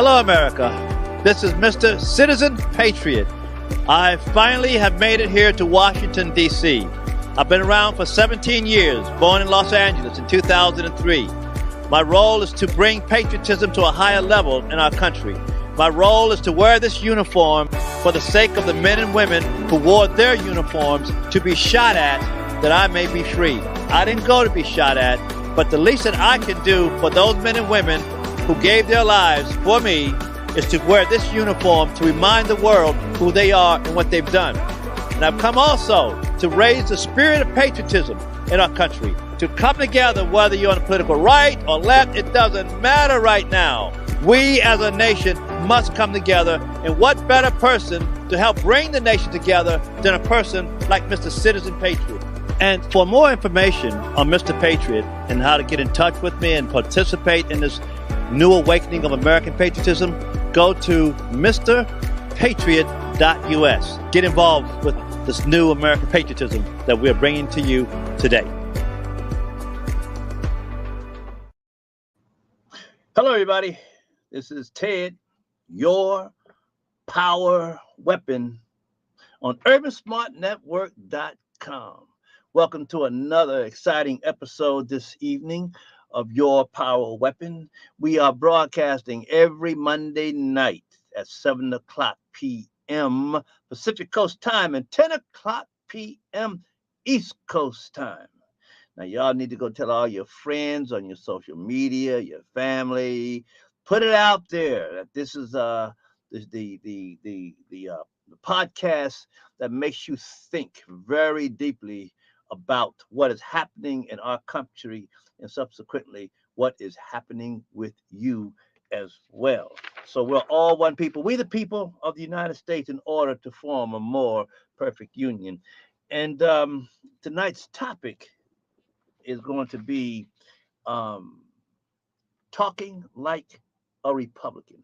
Hello, America. This is Mr. Citizen Patriot. I finally have made it here to Washington, D.C. I've been around for 17 years, born in Los Angeles in 2003. My role is to bring patriotism to a higher level in our country. My role is to wear this uniform for the sake of the men and women who wore their uniforms to be shot at, that I may be free. I didn't go to be shot at, but the least that I can do for those men and women who gave their lives for me is to wear this uniform to remind the world who they are and what they've done. And I've come also to raise the spirit of patriotism in our country, to come together, whether you're on the political right or left, it doesn't matter right now. We as a nation must come together, and what better person to help bring the nation together than a person like Mr. Citizen Patriot. And for more information on Mr. Patriot and how to get in touch with me and participate in this new awakening of American patriotism, go to mrpatriot.us. Get involved with this new American patriotism that we're bringing to you today. Hello, everybody. This is Ted, your power weapon on urbansmartnetwork.com. Welcome to another exciting episode this evening of Your Power Weapon. We are broadcasting every Monday night at 7 o'clock p.m. Pacific Coast time and 10 o'clock p.m. East Coast time. Now, y'all need to go tell all your friends on your social media, your family, put it out there that this is the podcast that makes you think very deeply about what is happening in our country and subsequently what is happening with you as well. So we're all one people. We the people of the United States in order to form a more perfect union. And tonight's topic is going to be talking like a Republican.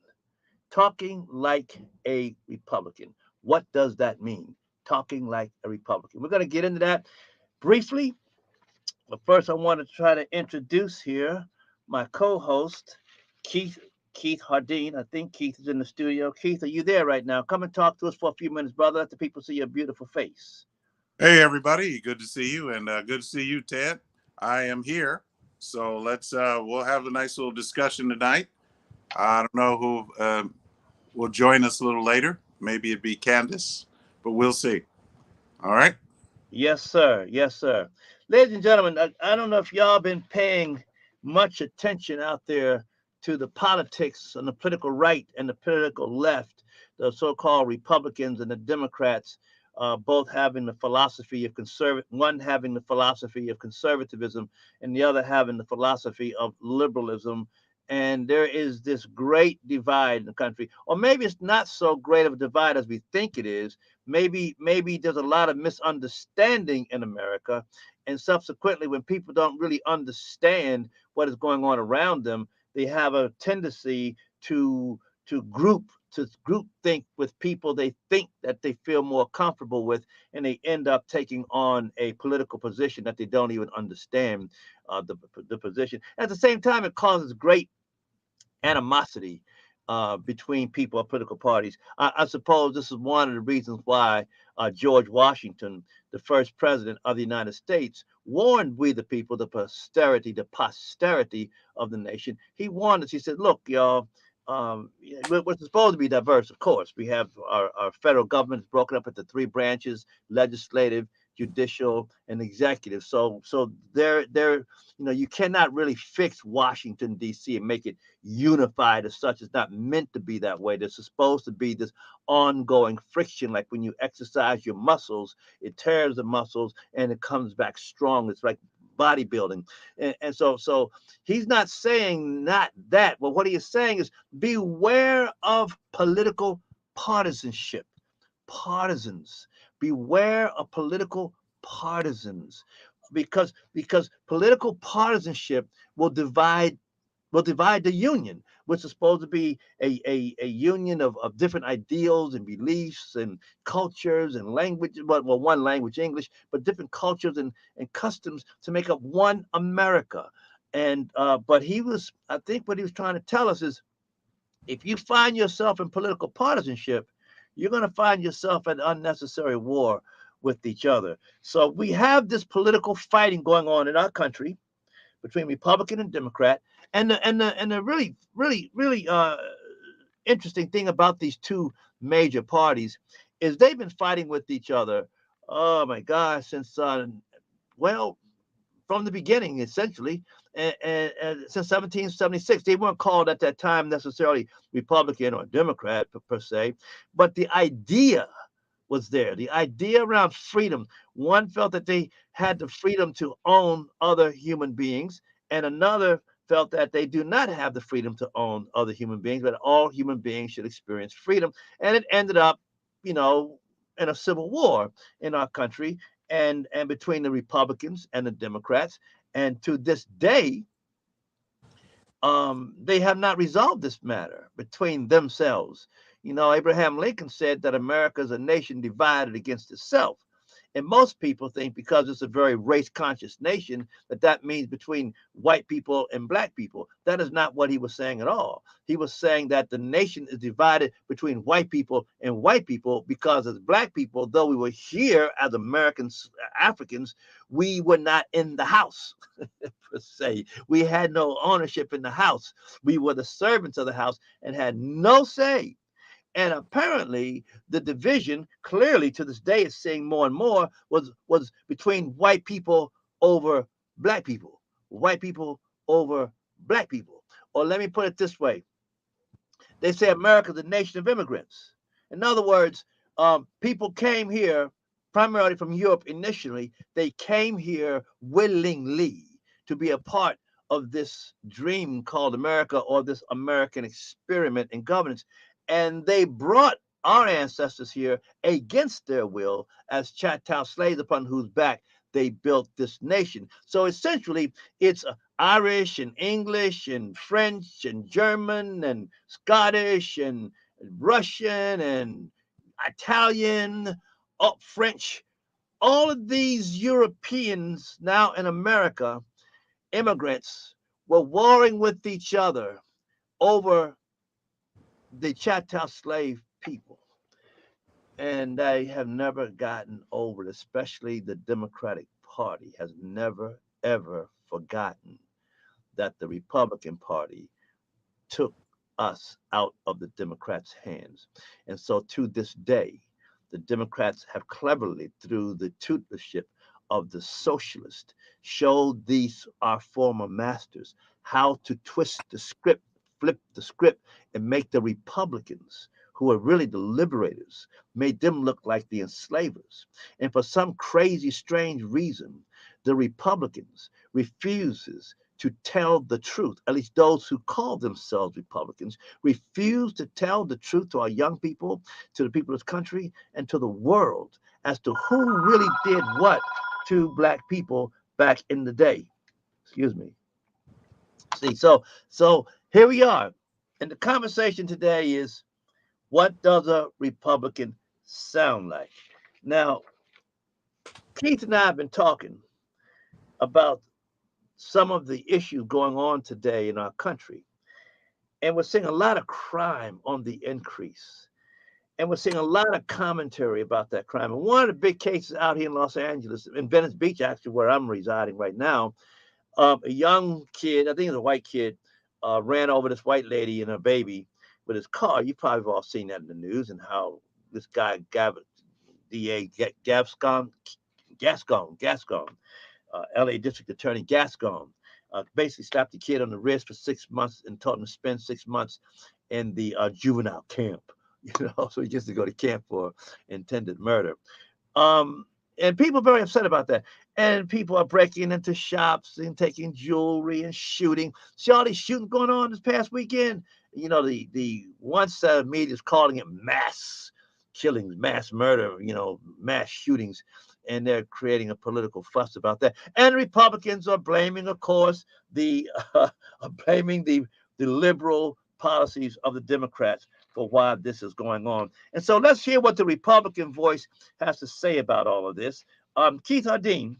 Talking like a Republican. What does that mean? Talking like a Republican. We're going to get into that briefly. But first, I want to try to introduce here my co-host, Keith Hardeen. I think Keith is in the studio. Keith, are you there right now? Come and talk to us for a few minutes, brother. Let the people see your beautiful face. Hey, everybody. Good to see you, and good to see you, Ted. I am here. So we'll have a nice little discussion tonight. I don't know who will join us a little later. Maybe it'd be Candace, but we'll see. All right? Yes, sir. Yes, sir. Ladies and gentlemen, I don't know if y'all been paying much attention out there to the politics on the political right and the political left, the so-called Republicans and the Democrats, both having the philosophy of one having the philosophy of conservatism and the other having the philosophy of liberalism. And there is this great divide in the country, or maybe it's not so great of a divide as we think it is. Maybe there's a lot of misunderstanding in America, and subsequently, when people don't really understand what is going on around them, they have a tendency to group think with people they think that they feel more comfortable with, and they end up taking on a political position that they don't even understand the position. At the same time, it causes great animosity between people of political parties. I suppose this is one of the reasons why George Washington, the first president of the United States, warned we the people, the posterity of the nation. He warned us. He said, look, y'all, we're supposed to be diverse, of course. We have our federal government is broken up into three branches: legislative, judicial, and executive. So there, you cannot really fix Washington, D.C. and make it unified as such. It's not meant to be that way. There's supposed to be this ongoing friction, like when you exercise your muscles, it tears the muscles and it comes back strong. It's like bodybuilding. And so he's not saying not that, but what he is saying is beware of political partisanship. Partisans. Beware of political partisans, because political partisanship will divide the union, which is supposed to be a union of different ideals and beliefs and cultures and language. Well, one language, English, but different cultures and customs to make up one America. And but I think what he was trying to tell us is If you find yourself in political partisanship, you're going to find yourself at unnecessary war with each other. So we have this political fighting going on in our country between Republican and Democrat. And the really interesting thing about these two major parties is they've been fighting with each other. Oh my gosh, since well, from the beginning, essentially, and since 1776. They weren't called at that time necessarily Republican or Democrat per se, but the idea was there. The idea around freedom. One felt that they had the freedom to own other human beings, and another felt that they do not have the freedom to own other human beings, but all human beings should experience freedom. And it ended up, you know, in a civil war in our country and between the Republicans and the Democrats. And to this day, they have not resolved this matter between themselves. You know, Abraham Lincoln said that America is a nation divided against itself. And most people think because it's a very race conscious nation that that means between white people and black people. That is not what he was saying at all. He was saying that the nation is divided between white people because as black people, though we were here as Americans, Africans, we were not in the house per se. We had no ownership in the house. We were the servants of the house and had no say. And apparently, the division, clearly to this day, is seeing more and more, was between white people over black people, white people over black people. Or let me put it this way: they say America is a nation of immigrants. In other words, people came here primarily from Europe initially. They came here willingly to be a part of this dream called America or this American experiment in governance. And they brought our ancestors here against their will as chattel slaves upon whose back they built this nation. So essentially, it's Irish and English and French and German and Scottish and Russian and Italian, French, all of these Europeans now in America, immigrants, were warring with each other over the chattel slave people. And they have never gotten over it, especially the Democratic Party has never, ever forgotten that the Republican Party took us out of the Democrats' hands. And so to this day, the Democrats have cleverly, through the tutorship of the socialists, showed these our former masters how to twist the script, flip the script, and make the Republicans, who are really the liberators, made them look like the enslavers. And for some crazy, strange reason, the Republicans refuses to tell the truth. At least those who call themselves Republicans refuse to tell the truth to our young people, to the people of this country, and to the world as to who really did what to black people back in the day. Excuse me. See, so here we are. And the conversation today is, what does a Republican sound like? Now, Keith and I have been talking about some of the issues going on today in our country. And we're seeing a lot of crime on the increase. And we're seeing a lot of commentary about that crime. And one of the big cases out here in Los Angeles, in Venice Beach, actually, where I'm residing right now, a young kid, I think it's a white kid, ran over this white lady and her baby with his car. You probably have all seen that in the news and how this guy, DA Gascon, LA District Attorney Gascon, basically slapped the kid on the wrist for 6 months and told him to spend 6 months in the juvenile camp. You know, so he gets to go to camp for intended murder. Um, and people are very upset about that. And people are breaking into shops and taking jewelry and shooting. See all these shooting going on this past weekend. You know, the one set of media is calling it mass killings, mass murder, you know, mass shootings, and they're creating a political fuss about that. And Republicans are blaming, of course, are blaming the liberal policies of the Democrats for why this is going on. And so let's hear what the Republican voice has to say about all of this. Keith Hardeen,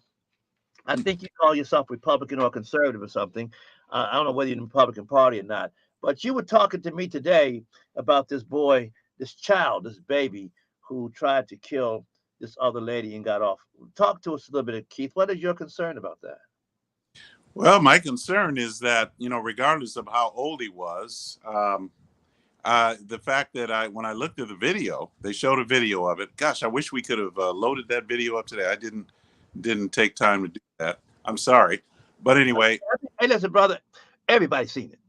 I think you call yourself Republican or conservative or something. I don't know whether you're in the Republican Party or not, But you were talking to me today about this boy, this child, this baby who tried to kill this other lady and got off. Talk to us a little bit, Keith. What is your concern about that? Well, my concern is that, regardless of how old he was, the fact that when I looked at the video, they showed a video of it. Gosh, I wish we could have loaded that video up today. I didn't take time to do that. I'm sorry, but anyway. Hey, listen, brother. Everybody's seen it.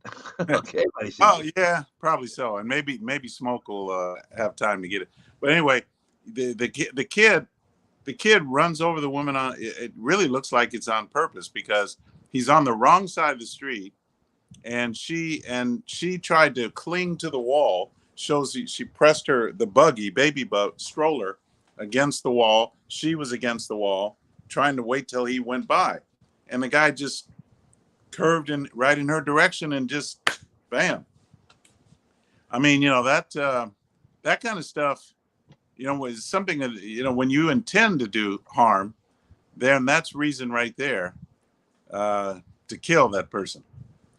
Okay, everybody's seen Oh it. yeah, probably so, and maybe Smoke will have time to get it. But anyway, the kid runs over the woman on. It really looks like it's on purpose because he's on the wrong side of the street, and she tried to cling to the wall. Shows she pressed the baby stroller against the wall. She was against the wall, trying to wait till he went by, and the guy just curved right in her direction and just bam. I mean, that kind of stuff, is something that, when you intend to do harm, then that's reason right there to kill that person.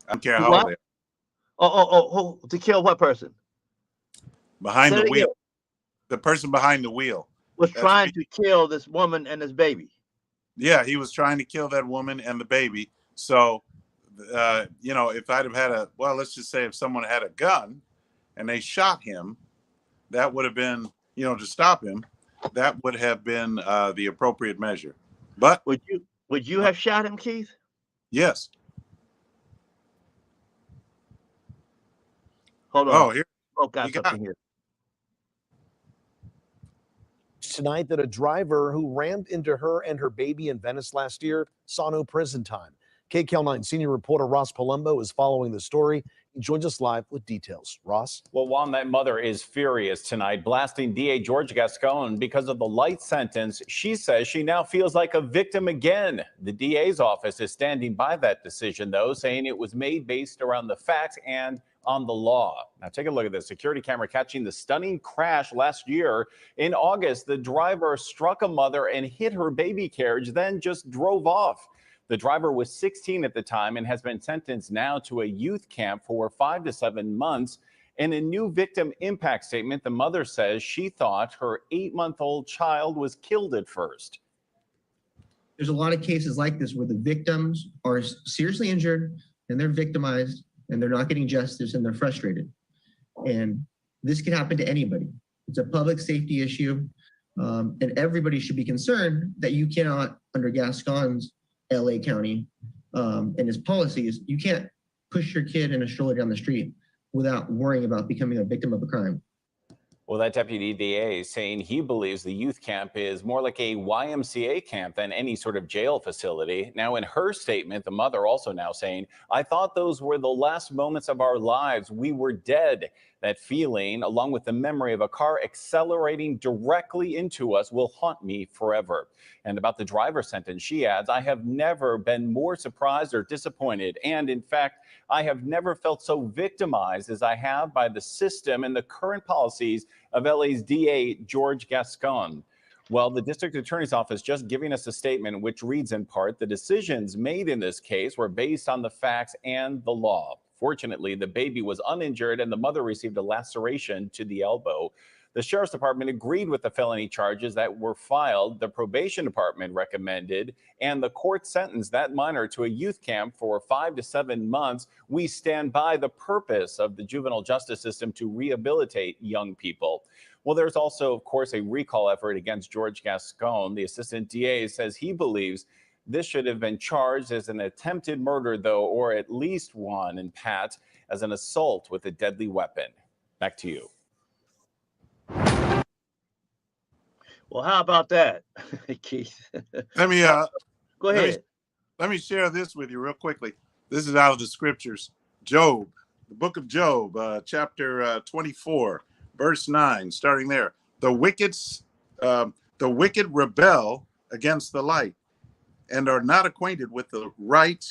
I don't care how old What? they are. To kill what person? Behind Say the it again. wheel, the person behind the wheel. Was That's trying to kill this woman and this baby. Yeah, he was trying to kill that woman and the baby. So, if I'd have let's just say if someone had a gun and they shot him, that would have been, to stop him, that would have been the appropriate measure. But Would you have shot him, Keith? yes. Hold Oh, on. here Oh, got you got something here. Tonight that a driver who rammed into her and her baby in Venice last year saw no prison time. KCAL9 senior reporter Ross Palumbo is following the story. He joins us live with details. Ross? Well, Juan, that mother is furious tonight, blasting DA George Gascon because of the light sentence. She says she now feels like a victim again. The DA's office is standing by that decision, though, saying it was made based around the facts and on the law. Now, take a look at this security camera catching the stunning crash last year. In August, the driver struck a mother and hit her baby carriage, then just drove off. The driver was 16 at the time and has been sentenced now to a youth camp for 5 to 7 months. In a new victim impact statement, the mother says she thought her 8-month-old child was killed at first. There's a lot of cases like this where the victims are seriously injured and they're victimized and they're not getting justice and they're frustrated. And this can happen to anybody. It's a public safety issue. And everybody should be concerned that you cannot, under Gascon's LA County and his policies, you can't push your kid in a stroller down the street without worrying about becoming a victim of a crime. Well, that deputy DA is saying he believes the youth camp is more like a YMCA camp than any sort of jail facility. Now, in her statement, the mother also now saying, I thought those were the last moments of our lives. We were dead. That feeling, along with the memory of a car accelerating directly into us, will haunt me forever. And about the driver sentence, she adds, I have never been more surprised or disappointed. And in fact, I have never felt so victimized as I have by the system and the current policies of LA's DA George Gascon. Well, the district attorney's office just giving us a statement which reads in part, the decisions made in this case were based on the facts and the law. Fortunately, the baby was uninjured and the mother received a laceration to the elbow. The sheriff's department agreed with the felony charges that were filed. The probation department recommended, and the court sentenced that minor to a youth camp for 5 to 7 months. We stand by the purpose of the juvenile justice system to rehabilitate young people. Well, there's also, of course, a recall effort against George Gascon. The assistant DA says he believes this should have been charged as an attempted murder, though, or at least one, and Pat, as an assault with a deadly weapon. Back to you. Well, how about that, Keith? Let me Go ahead. let me share this with you real quickly. This is out of the scriptures. Job, the book of Job, chapter 24, verse 9, starting there. The wicked rebel against the light and are not acquainted with the right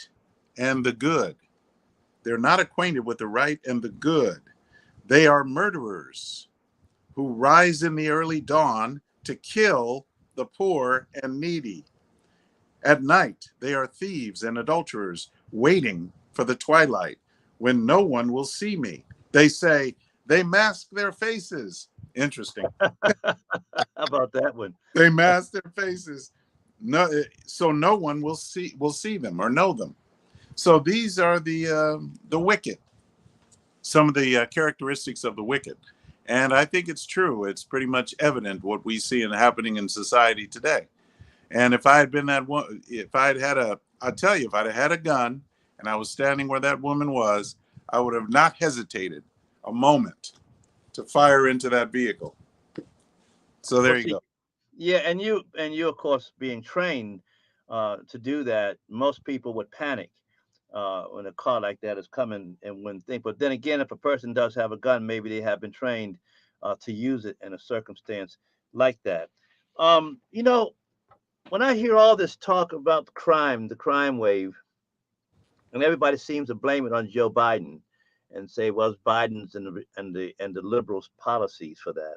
and the good. They're not acquainted with the right and the good. They are murderers who rise in the early dawn to kill the poor and needy. At night, they are thieves and adulterers, waiting for the twilight. when no one will see me. They say they mask their faces. Interesting. How about that one? They mask their faces. No, so no one will see them or know them. So these are the wicked. Some of the characteristics of the wicked. And I think it's true. It's pretty much evident what we see and happening in society today. And if I had been that one, if I had had I'll tell you, if I'd had a gun and I was standing where that woman was, I would have not hesitated a moment to fire into that vehicle. So there Well, you see, go. yeah, and you of course being trained to do that, most people would panic when a car like that is coming and when think. But then again, if a person does have a gun, maybe they have been trained to use it in a circumstance like that. You know, when I hear all this talk about the crime wave, and everybody seems to blame it on Joe Biden and say, well, it's Biden's and the liberals' policies for that,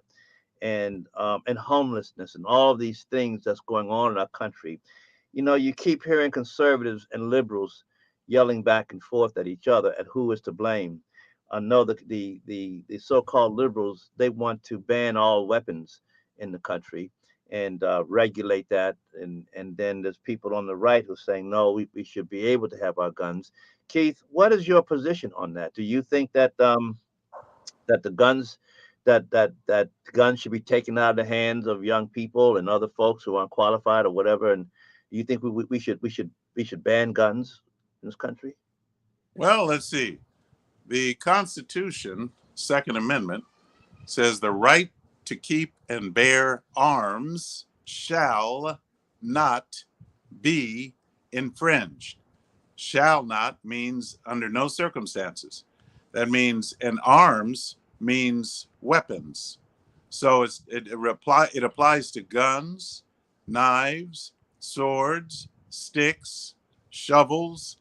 and homelessness and all of these things that's going on in our country. You know, you keep hearing conservatives and liberals yelling back and forth at each other at who is to blame. I know that the so-called liberals, they want to ban all weapons in the country and regulate that, and then there's people on the right who are saying no, we should be able to have our guns. Keith, what is your position on that? Do you think that the guns that guns should be taken out of the hands of young people and other folks who aren't qualified or whatever? And do you think we should ban guns in this country? Well, let's see. The Constitution, Second Amendment, says the right to keep and bear arms shall not be infringed. Shall not means under no circumstances. That means, and arms means weapons. So it applies to guns, knives, swords, sticks, shovels,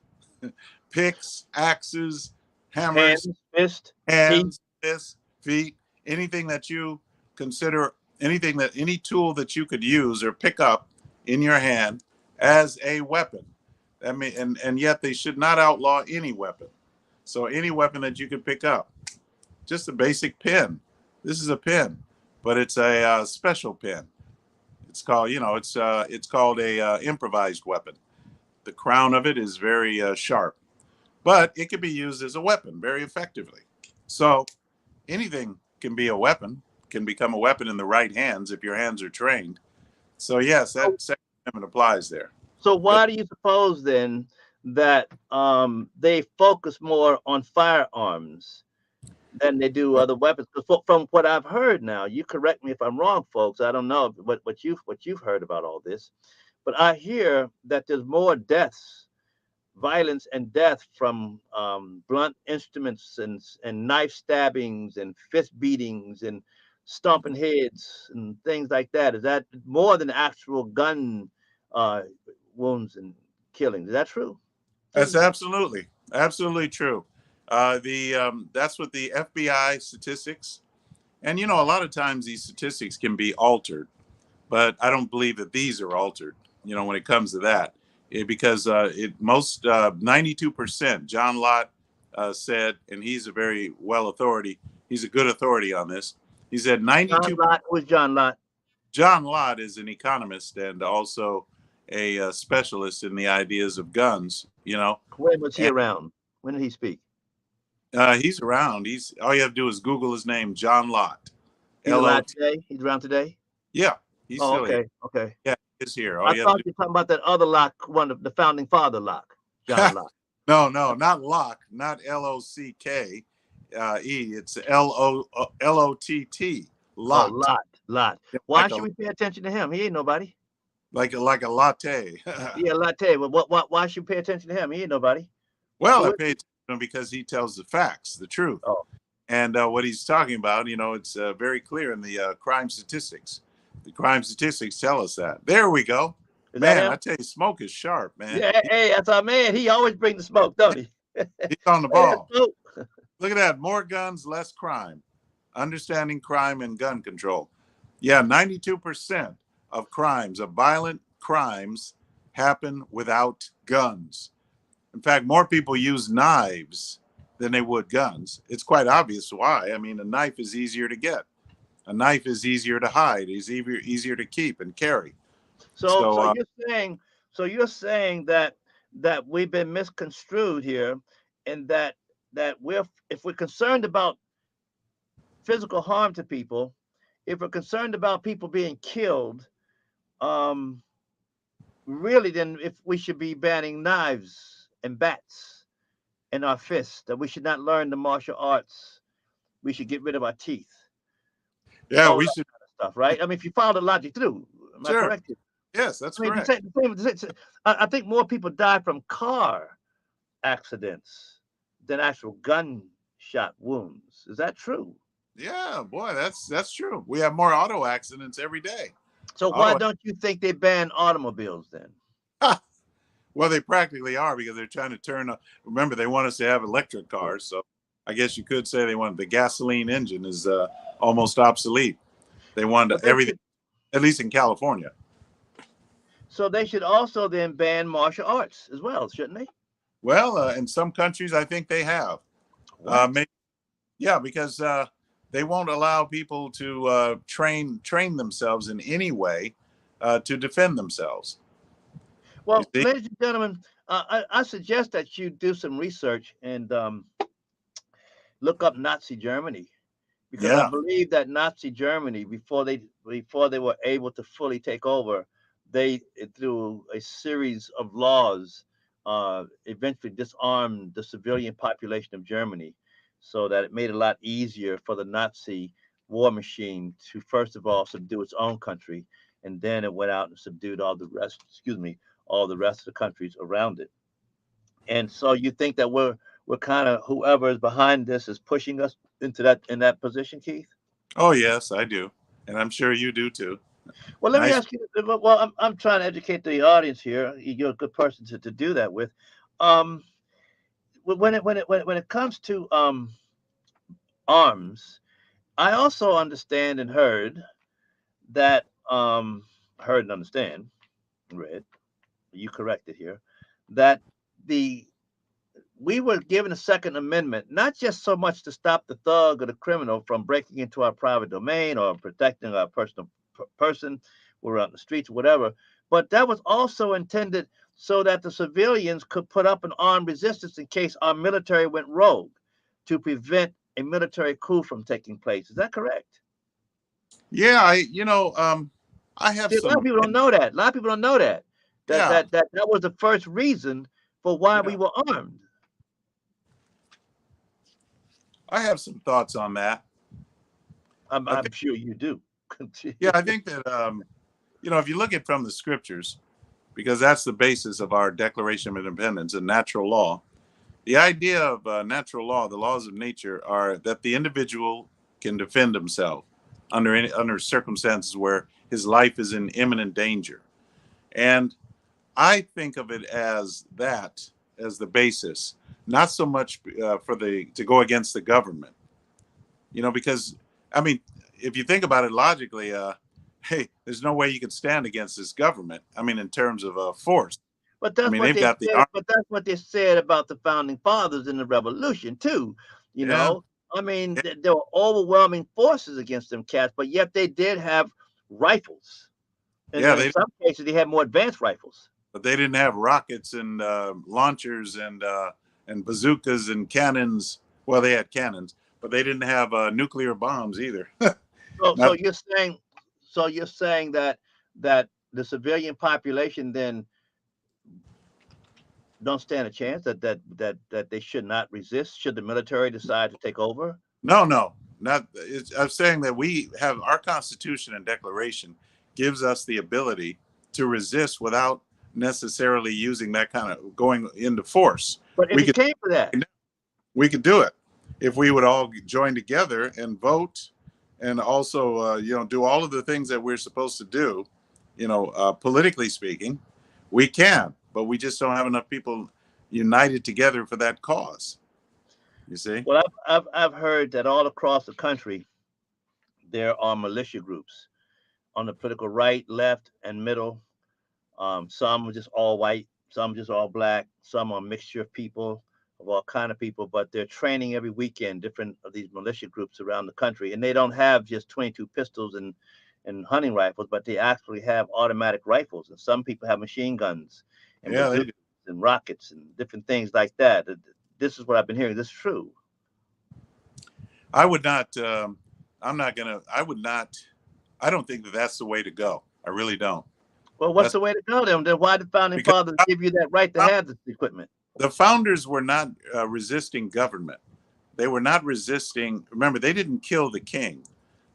picks, axes, hammers, Hands, fist, teeth. hands, fists, feet, anything that you consider, any tool that you could use or pick up in your hand as a weapon. I mean, and yet they should not outlaw any weapon. So any weapon that you could pick up, just a basic pen. This is a pen, but it's a special pen. It's called, it's called a improvised weapon. The crown of it is very sharp, but it can be used as a weapon very effectively. So anything can be a weapon, can become a weapon in the right hands if your hands are trained. So yes, So, that Second Amendment applies there. so But why do you suppose then that they focus more on firearms than they do other weapons? Because from what I've heard now, you correct me if I'm wrong, folks. I don't know what you've heard about all this, but I hear that there's more deaths, violence and death from blunt instruments and knife stabbings and fist beatings and stomping heads and things like that. Is that more than actual gun uh, wounds and killings? Is that true? that's absolutely true. The That's what the FBI statistics, and a lot of times these statistics can be altered, but I don't believe that these are altered. When it comes to that, because most 92%. John Lott said, and he's a very well authority. He's a good authority on this. He said John 92. Lott. Who's John Lott? John Lott is an economist and also a specialist in the ideas of guns. When was he And around? When did he speak? he's around. He's all you have to do is Google his name, John Lott, He's L O alive T. today. He's around today. Yeah, he's Oh, still here. okay, okay. Yeah, he's here. All I you have to thought you were talking about that other Locke, one of the founding father Locke, do. John Locke. No, not Locke, not Locky. It's Lott. Oh, Lot, Lot. Why like should a we pay attention to him? He ain't nobody. like a latte. Yeah, latte. Well, why should we pay attention to him? He ain't nobody. Well, I Who is pay he? attention to him because he tells the facts, the truth. Oh, And what he's talking about, it's very clear in the crime statistics. The crime statistics tell us that. There we go. is that Man, him? I tell you, Smoke is sharp, man. Yeah, hey, that's our man. He always bring the smoke, don't he? He's on the Hey, that's ball. smoke. Look at that. More guns, less crime. Understanding crime and gun control. Yeah, 92% of crimes, of violent crimes, happen without guns. In fact, more people use knives than they would guns. It's quite obvious why. I mean, a knife is easier to get. A knife is easier to hide. It's easier to keep and carry. So So you're saying that we've been misconstrued here, and that we're if we're concerned about physical harm to people, if we're concerned about people being killed, um, really, then if we should be banning knives and bats in our fists, that we should not learn the martial arts, we should get rid of our teeth, yeah, all we that should. kind of stuff, right? I mean, if you follow the logic through, am I Sure. correct here? Yes, that's I mean, correct. I think more people die from car accidents than actual gunshot wounds. Is that true? Yeah, boy, that's true. We have more auto accidents every day. So why Auto. don't you think they ban automobiles then? Well, they practically are because they're trying to turn. Remember, they want us to have electric cars, so I guess you could say they want the gasoline engine is almost obsolete. They want But they everything, should, at least in California. so they should also then ban martial arts as well, shouldn't they? Well, in some countries, I think they have. What? Maybe, yeah, because they won't allow people to train themselves in any way to defend themselves. You Well, see? ladies and gentlemen, I suggest that you do some research and look up Nazi Germany, because I Yeah, believe that Nazi Germany, before they were able to fully take over, they through a series of laws eventually disarmed the civilian population of Germany, so that it made it a lot easier for the Nazi war machine to first of all subdue its own country, and then it went out and subdued all the rest. Excuse me, all the rest of the countries around it. And so you think that we're kind of whoever is behind this is pushing us into that in that position, Keith? oh yes, I do, and I'm sure you do too. Well, let me Nice. ask you. Well, I'm trying to educate the audience here. You're a good person to do that with. Um, when it comes to arms, I also understand and that heard and understand read. You corrected here that the we were given a Second Amendment, not just so much to stop the thug or the criminal from breaking into our private domain or protecting our personal person, we're out in the streets, whatever, but that was also intended so that the civilians could put up an armed resistance in case our military went rogue to prevent a military coup from taking place. Is that correct? Yeah, I have See, a lot of some. people don't know that. A lot of people don't know that. That Yeah, that that that was the first reason for why we yeah, were armed. I have some thoughts on that. I'm, I I'm think, sure you do. yeah, I think that if you look at from the scriptures, because that's the basis of our Declaration of Independence and natural law. The idea of natural law, the laws of nature, are that the individual can defend himself under circumstances where his life is in imminent danger. And I think of it as that as the basis, not so much to go against the government. Because I mean, if you think about it logically, hey, there's no way you can stand against this government. I mean, in terms of force. But I that's mean, what they've they got the said. army. But that's what they said about the founding fathers in the Revolution too. You Yeah, know, I mean, there were overwhelming forces against them cats, but yet they did have rifles, and yeah, in some cases they had more advanced rifles. but they didn't have rockets and launchers and bazookas and cannons. Well, they had cannons, but they didn't have nuclear bombs either. So, so Not, you're saying, so you're saying that the civilian population then don't stand a chance that they should not resist should the military decide to take over. no, no, not. I'm saying that we have our Constitution and Declaration gives us the ability to resist without necessarily using that kind of going into force. But if We it could came to that, we could do it if we would all join together and vote, and also do all of the things that we're supposed to do. Politically speaking, we can, but we just don't have enough people united together for that cause. You see? well, I've heard that all across the country there are militia groups on the political right, left, and middle. Some are just all white, some just all black, some are a mixture of people. of all kind of people, but they're training every weekend different of these militia groups around the country, and they don't have just 22 pistols and hunting rifles, but they actually have automatic rifles, and some people have machine guns and Yeah, they bazookas and rockets and different things like that. This is what I've been hearing. This is true. I would not. I'm not gonna. I would not. I don't think that that's the way to go. I really don't. Well, what's That's the way to go then? Then why did founding because fathers give you that right to have this equipment? the founders were not resisting government. They were not resisting. Remember, they didn't kill the king.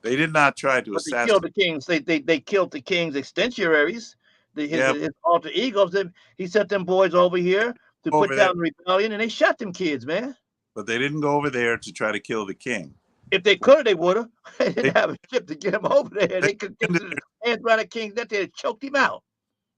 They did not try to But they killed assassinate. the kings. They killed the king's extensionaries, Yeah, his alter egos. He sent them boys over here to put over there, down the rebellion, and they shot them kids, man. but they didn't go over there to try to kill the king. If they could, they would have. They They, didn't have a ship to get him over there. they They could get defended to the their, hands around the king's neck. They'd have choked him out.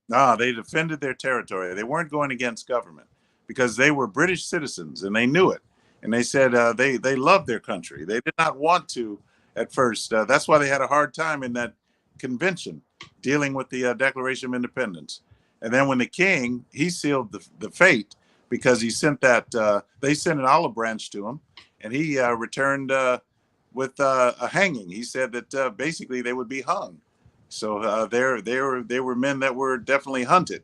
no, they defended their territory. They weren't going against government because they were British citizens and they knew it. And they said they loved their country. They did not want to at first. That's why they had a hard time in that convention dealing with the Declaration of Independence. And then when the king, he sealed the fate because he sent that, they sent an olive branch to him and he returned with a hanging. He said that basically they would be hung. So they were men that were definitely hunted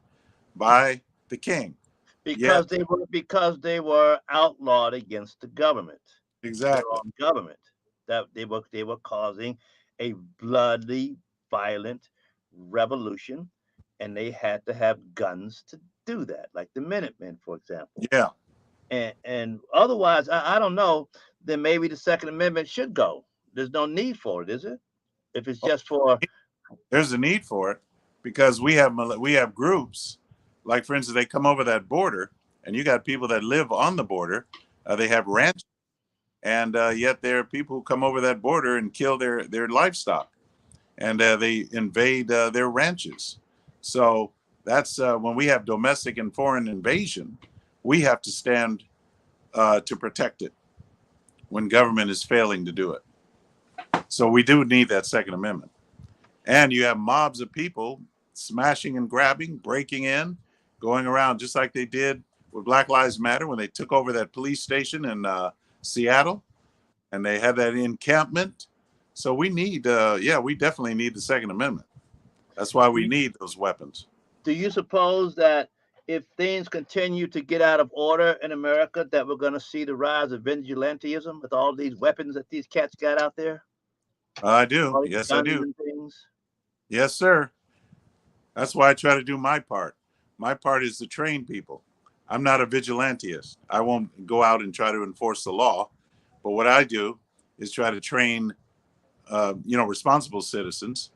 by the king. Yet, Because they were outlawed against the government. Their exactly. own government. That they were causing a bloody, violent revolution, and they had to have guns to do that, like the Minutemen, for example. Yeah. And otherwise, I don't know. Then maybe the Second Amendment should go. There's no need for it, is it? If it's just for There's a need for it because we have groups like, for instance, they come over that border, and you got people that live on the border. They have ranches, and yet there are people who come over that border and kill their livestock, and they invade their ranches. So that's when we have domestic and foreign invasion, we have to stand to protect it when government is failing to do it. So we do need that Second Amendment. And you have mobs of people smashing and grabbing, breaking in, going around just like they did with Black Lives Matter when they took over that police station in Seattle and they had that encampment. So we need, we definitely need the Second Amendment. That's why we need those weapons. do you suppose that if things continue to get out of order in America, that we're going to see the rise of vigilantism with all these weapons that these cats got out there, I do. all these Yes, I guns do. and things? Yes, sir. That's why I try to do my part. My part is to train people. I'm not a vigilanteist. I won't go out and try to enforce the law. But what I do is try to train, responsible citizens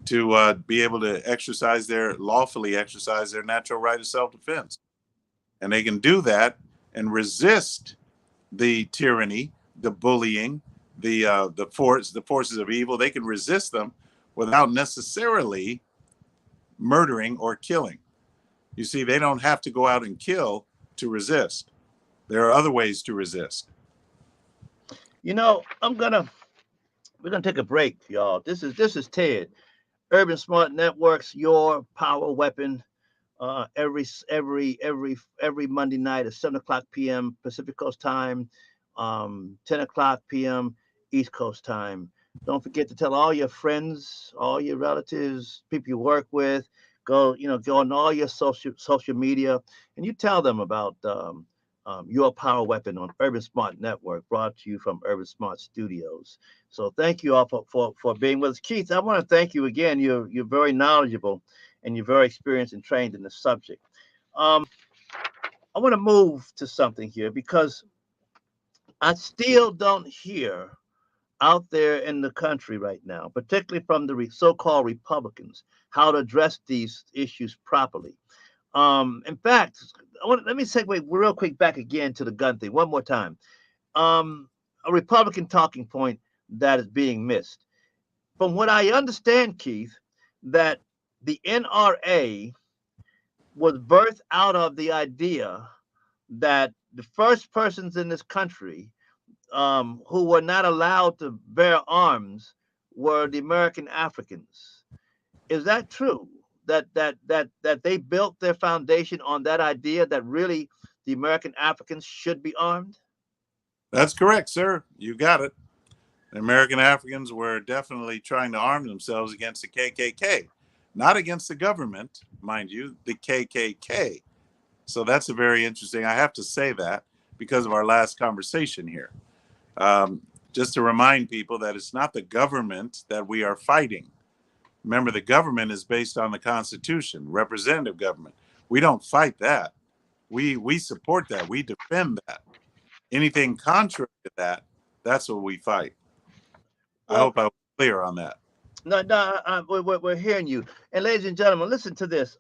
to be able to lawfully exercise their natural right of self-defense. And they can do that and resist the tyranny, the bullying, the forces of evil. They can resist them without necessarily murdering or killing. You see, they don't have to go out and kill to resist. There are other ways to resist. You know, we're gonna take a break, y'all. This is Ted, Urban Smart Networks, your power weapon. Every Monday night at 7 o'clock p.m. Pacific Coast time, 10 o'clock p.m. East Coast time. Don't forget to tell all your friends, all your relatives, people you work with. Go on all your social media, and you tell them about your power weapon on Urban Smart Network, brought to you from Urban Smart Studios. So thank you all for being with us. Keith, I want to thank you again. You're very knowledgeable and you're very experienced and trained in the subject. I want to move to something here because I still don't hear out there in the country right now, particularly from the so-called Republicans, how to address these issues properly. In fact, let me segue real quick back again to the gun thing one more time. A Republican talking point that is being missed. From what I understand, Keith, that the NRA was birthed out of the idea that the first persons in this country who were not allowed to bear arms were the American Africans. Is that true? That they built their foundation on that idea that really the American Africans should be armed? That's correct, sir. You got it. The American Africans were definitely trying to arm themselves against the KKK, not against the government, mind you, the KKK. So that's a very interesting. I have to say that because of our last conversation here. Um, just to remind people that it's not the government that we are fighting. Remember, the government is based on the Constitution, representative government. We don't fight that. We support that. We defend that. Anything contrary to that, that's what we fight. I Well, hope I was clear on that. no, no, we're hearing you. And ladies and gentlemen, listen to this.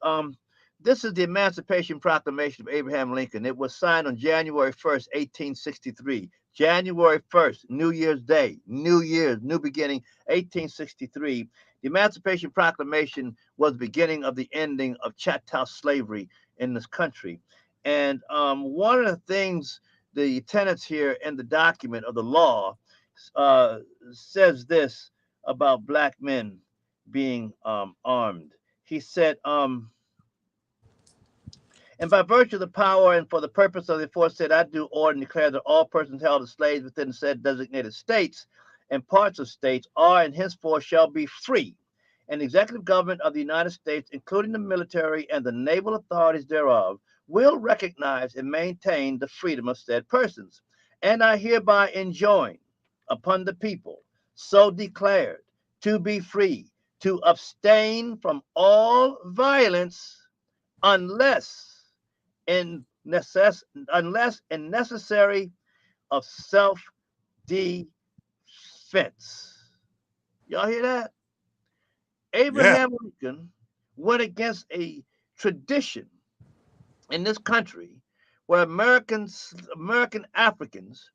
This is the Emancipation Proclamation of Abraham Lincoln. It was signed on January 1st, 1863. January 1st, New Year's Day, New Year's, new beginning, 1863. The Emancipation Proclamation was the beginning of the ending of chattel slavery in this country. And one of the things, the tenets here in the document of the law says this about black men being armed. He said, and by virtue of the power and for the purpose of the aforesaid, I do order and declare that all persons held as slaves within the said designated states and parts of states are and henceforth shall be free. And the executive government of the United States, including the military and the naval authorities thereof, will recognize and maintain the freedom of said persons. And I hereby enjoin upon the people so declared to be free, to abstain from all violence unless unless in necessary of self-defense. Y'all hear that? Yeah, Abraham Lincoln went against a tradition in this country where American Africans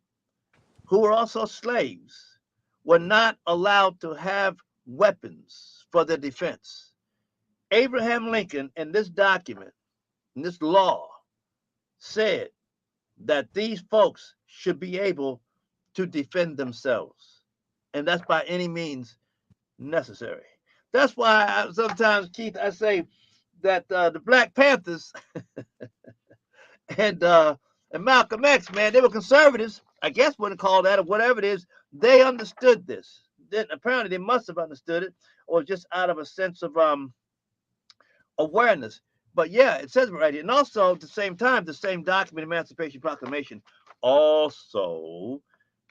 who were also slaves were not allowed to have weapons for their defense. Abraham Lincoln in this document, in this law, said that these folks should be able to defend themselves, and that's by any means necessary. That's why sometimes, Keith, I say that the Black Panthers and Malcolm X, man, they were conservatives. I guess what they call that or whatever it is. They understood this. Then apparently they must have understood it, or just out of a sense of awareness. But yeah, it says right here. And also at the same time, the same document, Emancipation Proclamation, also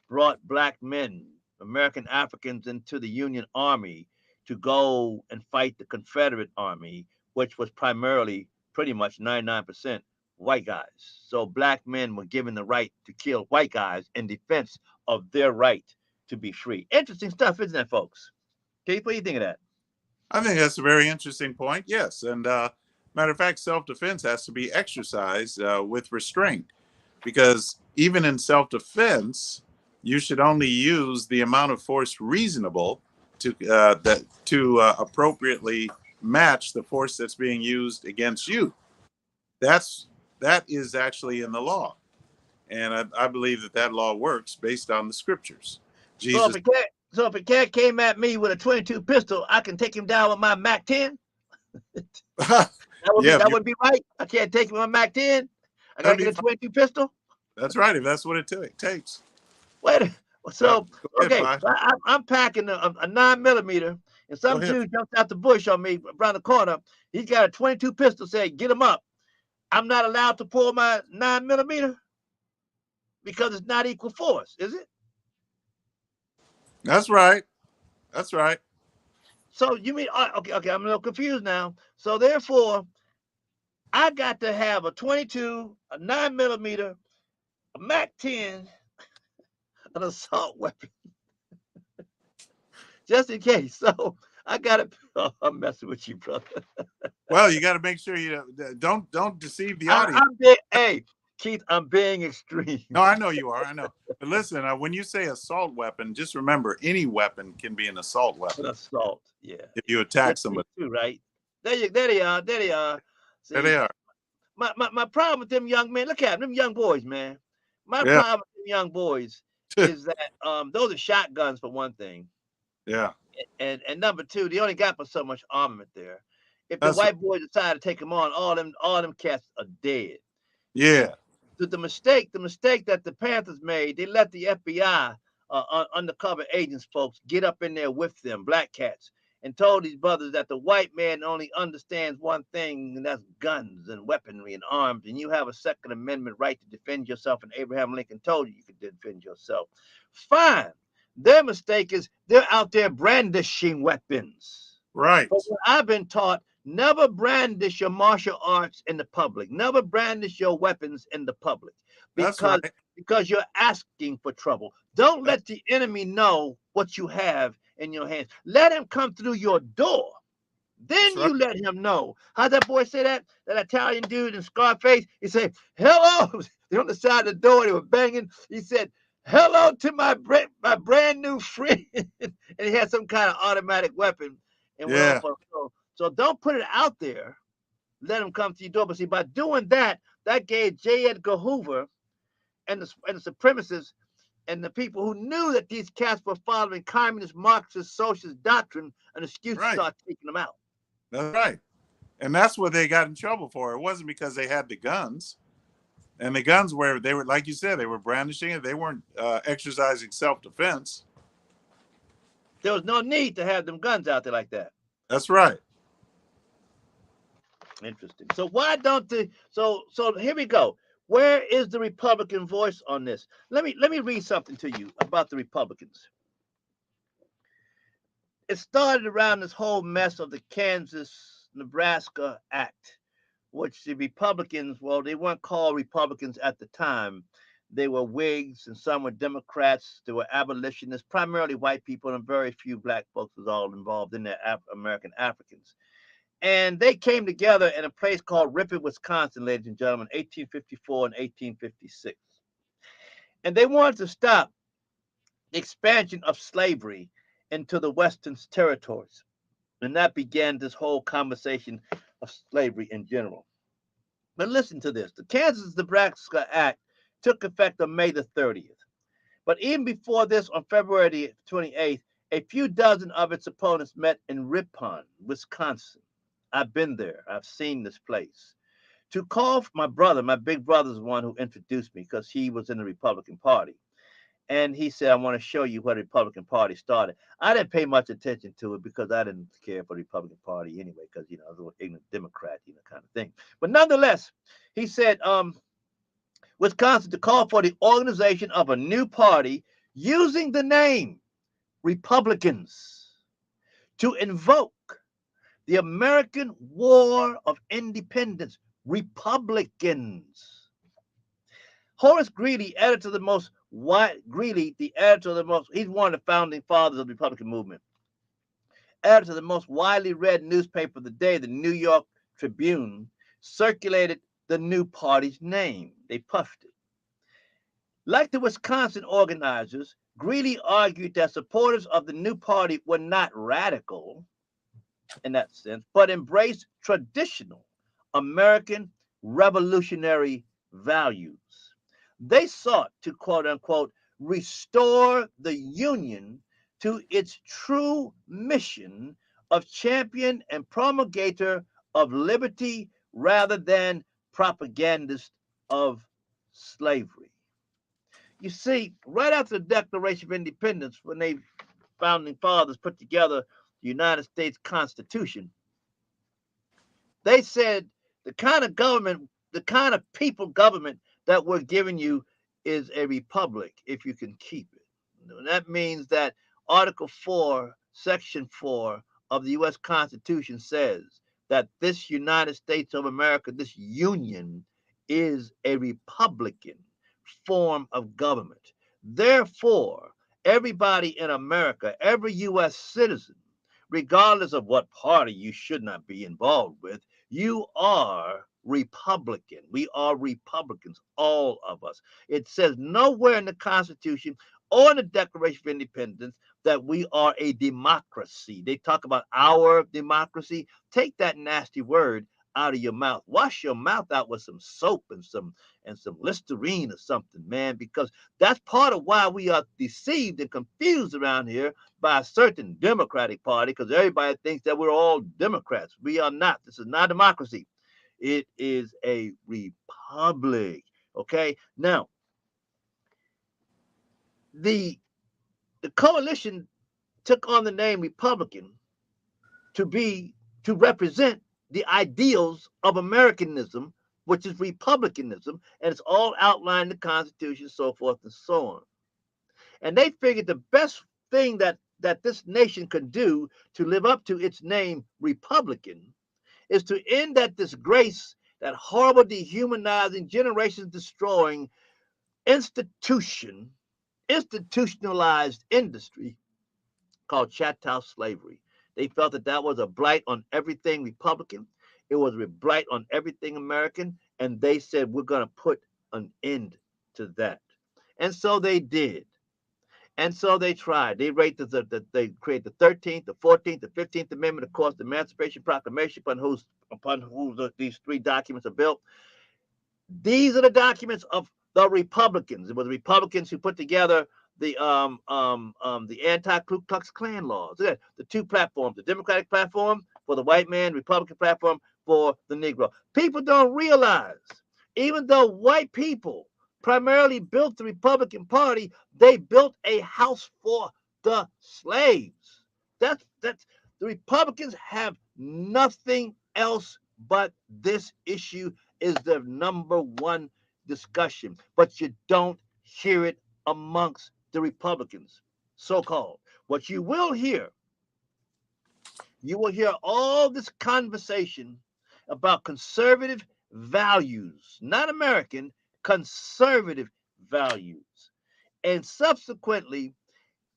brought black men, American Africans, into the Union Army to go and fight the Confederate Army, which was primarily pretty much 99% white guys. So black men were given the right to kill white guys in defense of their right to be free. Interesting stuff, isn't it, folks? Keith, what do you think of that? I think that's a very interesting point. Yes, and matter of fact, self-defense has to be exercised with restraint, because even in self-defense, you should only use the amount of force reasonable to appropriately match the force that's being used against you. That is actually in the law, and I believe that law works based on the scriptures. Jesus. So if a cat came at me with a 22 pistol, I can take him down with my Mac 10. That would be right. I can't take him with my Mac 10. I gotta get a 22 pistol. That's right. If that's what it takes. Wait. So ahead, okay, I'm packing a 9mm, and some dude jumps out the bush on me around the corner. He's got a 22 pistol. Saying, "Get him up." I'm not allowed to pull my 9mm because it's not equal force, is it? That's right. That's right. So you mean okay? I'm a little confused now. So therefore, I got to have a 22, a 9mm, a Mac 10, an assault weapon, just in case. So I got to. Oh, I'm messing with you, brother. Well, you got to make sure you don't deceive the audience. Hey, Keith, I'm being extreme. No, I know you are. I know. But listen, when you say assault weapon, just remember any weapon can be an assault weapon. An assault, yeah. If you attack somebody, too, right? There they are. See, there they are. My problem with them young men. Look at them young boys, man. My problem with them young boys is that those are shotguns for one thing. Yeah. And number two, they only got but so much armament there. If the white boys decide to take them on, all them cats are dead. Yeah. the mistake that the Panthers made, they let the FBI, undercover agents, folks, get up in there with them, black cats, and told these brothers that the white man only understands one thing, and that's guns and weaponry and arms, and you have a Second Amendment right to defend yourself, and Abraham Lincoln told you could defend yourself. Fine. Their mistake is they're out there brandishing weapons. Right. But I've been taught, never brandish your martial arts in the public. Never brandish your weapons in the public, That's because right. because you're asking for trouble. Don't let the enemy know what you have in your hands. Let him come through your door. Then That's right. you let him know. How'd that boy say that? That Italian dude in Scarface? He said, "Hello." They're on the side of the door. They were banging. He said, "Hello to my brand new friend." And he had some kind of automatic weapon and went Yeah. off on. So don't put it out there. Let him come to your door. But see, by doing that, that gave J. Edgar Hoover and the supremacists and the people who knew that these cats were following communist, Marxist, socialist doctrine an excuse to Right. start taking them out. That's right. And that's what they got in trouble for. It wasn't because they had the guns. And the guns were, they were, like you said, they were brandishing it. They weren't exercising self-defense. There was no need to have them guns out there like that. That's right. Interesting. So why don't the so here we go. Where is the Republican voice on this? Let me read something to you about the Republicans. It started around this whole mess of the Kansas-Nebraska Act, which the Republicans, well, they weren't called Republicans at the time. They were Whigs and some were Democrats. They were abolitionists, primarily white people, and very few black folks was all involved in there, American Africans. And they came together in a place called Ripon, Wisconsin, ladies and gentlemen, 1854 and 1856. And they wanted to stop the expansion of slavery into the Western territories. And that began this whole conversation of slavery in general. But listen to this. The Kansas-Nebraska Act took effect on May the 30th. But even before this, on February the 28th, a few dozen of its opponents met in Ripon, Wisconsin. I've been there. I've seen this place. To call for my brother, my big brother's the one who introduced me because he was in the Republican Party. And he said, "I want to show you where the Republican Party started." I didn't pay much attention to it because I didn't care for the Republican Party anyway, because, I was an ignorant Democrat, kind of thing. But nonetheless, he said, Wisconsin to call for the organization of a new party using the name Republicans to invoke the American War of Independence, Republicans. Horace Greeley, editor of the most he's one of the founding fathers of the Republican movement. Editor of the most widely read newspaper of the day, the New York Tribune, circulated the new party's name. They puffed it. Like the Wisconsin organizers, Greeley argued that supporters of the new party were not radical in that sense, but embraced traditional American revolutionary values. They sought to, quote unquote, restore the Union to its true mission of champion and promulgator of liberty rather than propagandist of slavery. You see, right after the Declaration of Independence, when they founding fathers put together the United States Constitution, they said the kind of government, the kind of people government that we're giving you is a republic if you can keep it. And that means that Article 4, Section 4 of the U.S. Constitution says that this United States of America, this union, is a republican form of government. Therefore, everybody in America, every U.S. citizen, regardless of what party you should not be involved with, you are Republican. We are Republicans, all of us. It says nowhere in the Constitution or in the Declaration of Independence that we are a democracy. They talk about our democracy. Take that nasty word out of your mouth. Wash your mouth out with some soap and some Listerine or something, man, because that's part of why we are deceived and confused around here by a certain Democratic Party, because everybody thinks that we're all Democrats. We are not. This is not democracy. It is a republic. Okay, now the coalition took on the name Republican to represent the ideals of Americanism, which is republicanism, and it's all outlined in the Constitution, so forth and so on. And they figured the best thing that this nation could do to live up to its name, Republican, is to end that disgrace, that horrible, dehumanizing, generations destroying institutionalized industry called chattel slavery. They felt that that was a blight on everything Republican. It was a blight on everything American. And they said, we're going to put an end to that. And so they did. And so they tried. They rated they created the 13th, the 14th, the 15th Amendment, of course, the Emancipation Proclamation, upon whose these three documents are built. These are the documents of the Republicans. It was the Republicans who put together the anti-Ku Klux Klan laws. The two platforms: the Democratic platform for the white man, Republican platform for the Negro. People don't realize, even though white people primarily built the Republican Party, they built a house for the slaves. That's the Republicans have nothing else but this issue is the number one discussion, but you don't hear it amongst the Republicans, so-called. What you will hear all this conversation about conservative values, not American, conservative values. And subsequently,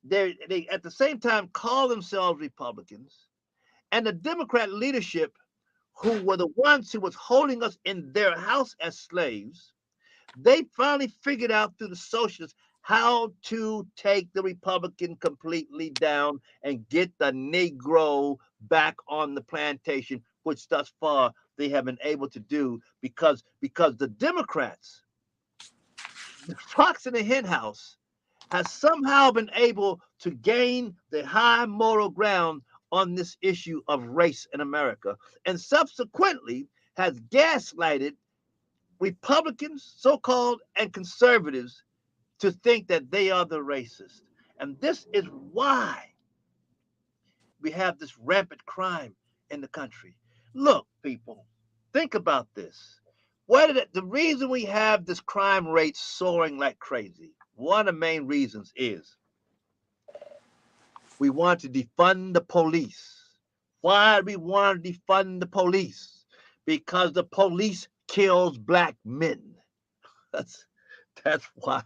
they at the same time call themselves Republicans. And the Democrat leadership, who were the ones who was holding us in their house as slaves, they finally figured out through the socialists how to take the Republican completely down and get the Negro back on the plantation, which thus far they have been able to do because the Democrats, the fox in the hen house, has somehow been able to gain the high moral ground on this issue of race in America, and subsequently has gaslighted Republicans, so-called, and conservatives to think that they are the racist. And this is why we have this rampant crime in the country. Look, people, think about this. The reason we have this crime rate soaring like crazy, one of the main reasons is we want to defund the police. Why do we want to defund the police? Because the police kills black men. That's why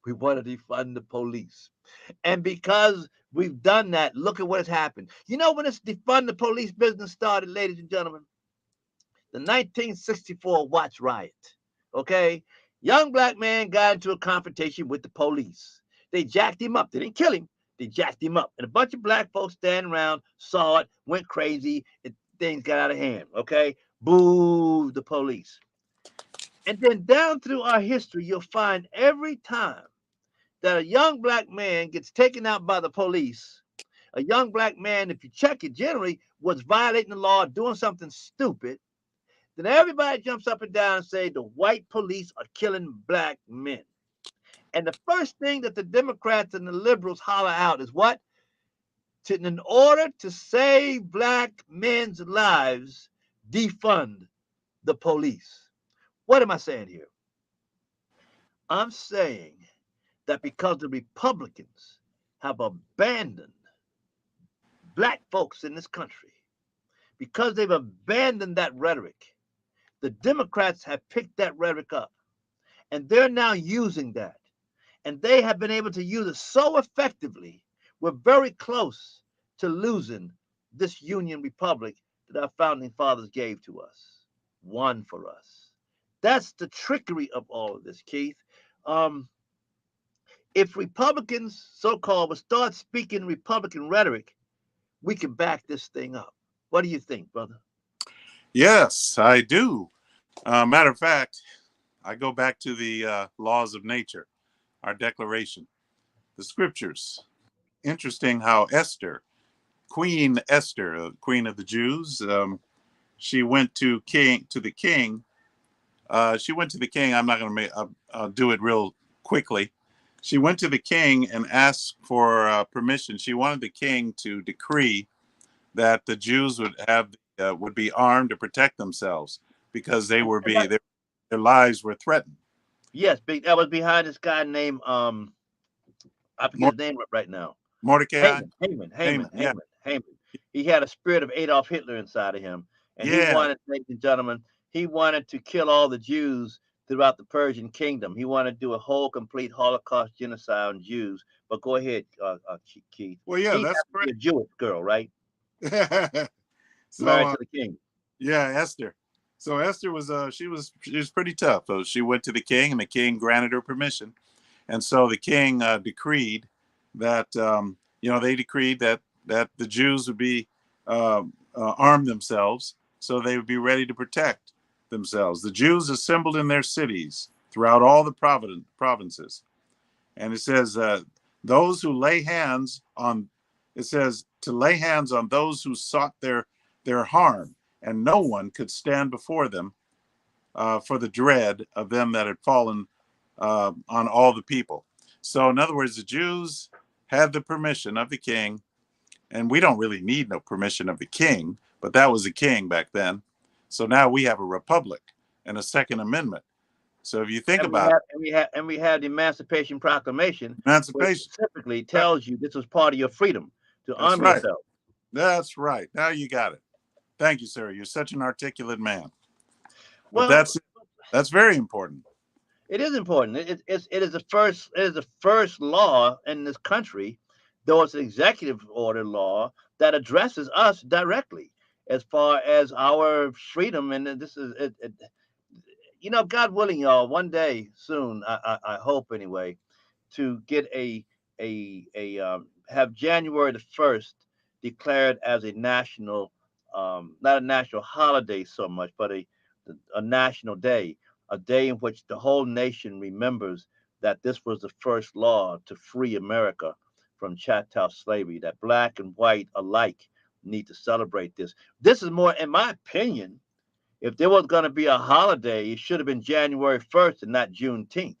we want to defund the police. And because we've done that, look at what has happened. You know when this defund the police business started, ladies and gentlemen? The 1964 Watts riot. Okay? Young black man got into a confrontation with the police. They jacked him up. They didn't kill him. They jacked him up. And a bunch of black folks standing around saw it, went crazy, and things got out of hand. Okay? Boo the police. And then down through our history, you'll find every time that a young black man gets taken out by the police, a young black man, if you check it, generally was violating the law, doing something stupid, then everybody jumps up and down and say the white police are killing black men. And the first thing that the Democrats and the liberals holler out is what? In order to save black men's lives, defund the police. What am I saying here? I'm saying that because the Republicans have abandoned black folks in this country, because they've abandoned that rhetoric, the Democrats have picked that rhetoric up, and they're now using that. And they have been able to use it so effectively, we're very close to losing this Union Republic that our founding fathers gave to us, won for us. That's the trickery of all of this, Keith. If Republicans, so-called, would start speaking Republican rhetoric, we can back this thing up. What do you think, brother? Yes, I do. Matter of fact, I go back to the laws of nature, our declaration, the scriptures. Interesting how Esther, Queen Esther, Queen of the Jews, she went to the king She went to the king. I'm not going to make. I'll do it real quickly. She went to the king and asked for permission. She wanted the king to decree that the Jews would be armed to protect themselves because they were their lives were threatened. Yes, that was behind this guy named I forget his name right now. Mordecai. Haman. Yeah, He had a spirit of Adolf Hitler inside of him, and he yeah. wanted, ladies and gentlemen, he wanted to kill all the Jews throughout the Persian kingdom. He wanted to do a whole complete Holocaust genocide on Jews. But go ahead, Keith. Well, yeah, He that's happened to be a Jewish girl, right? correct. Married So to the king. yeah, Esther. So Esther was she was pretty tough. So she went to the king, and the king granted her permission. And so the king decreed that they decreed that the Jews would be arm themselves, so they would be ready to protect themselves. The Jews assembled in their cities throughout all the provinces, and it says those who lay hands on. It says to lay hands on those who sought their harm, and no one could stand before them for the dread of them that had fallen on all the people. So, in other words, the Jews had the permission of the king, and we don't really need no permission of the king, but that was the king back then. So now we have a republic and a Second Amendment. So if you think about We have the Emancipation Proclamation, which emancipation, specifically right, tells you this was part of your freedom to that's arm right. yourself. That's right. Now you got it. Thank you, sir. You're such an articulate man. But Well, that's very important. it is important. It is the first law in this country, though it's an executive order law that addresses us directly as far as our freedom. And this is God willing, y'all. One day soon, I hope anyway, to get a have January the 1st declared as a national, not a national holiday so much, but a national day, a day in which the whole nation remembers that this was the first law to free America from chattel slavery, that black and white alike need to celebrate this. This is more, in my opinion, if there was going to be a holiday, it should have been January 1st and not Juneteenth,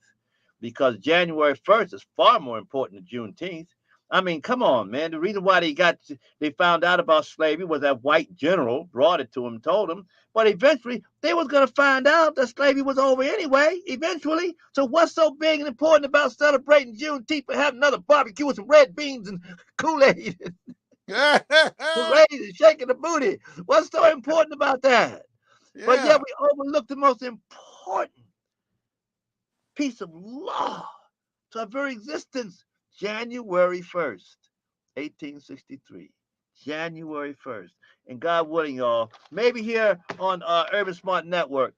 because January 1st is far more important than Juneteenth. I mean, come on, man. The reason why they found out about slavery was that white general brought it to him, told him. But eventually, they was going to find out that slavery was over anyway, eventually. So what's so big and important about celebrating Juneteenth and having another barbecue with some red beans and Kool-Aid and Yeah. parades and shaking the booty? What's so important about that? But yet we overlook the most important piece of law to our very existence. January 1st, 1863. January 1st. And God willing, y'all, maybe here on Urban Smart Network,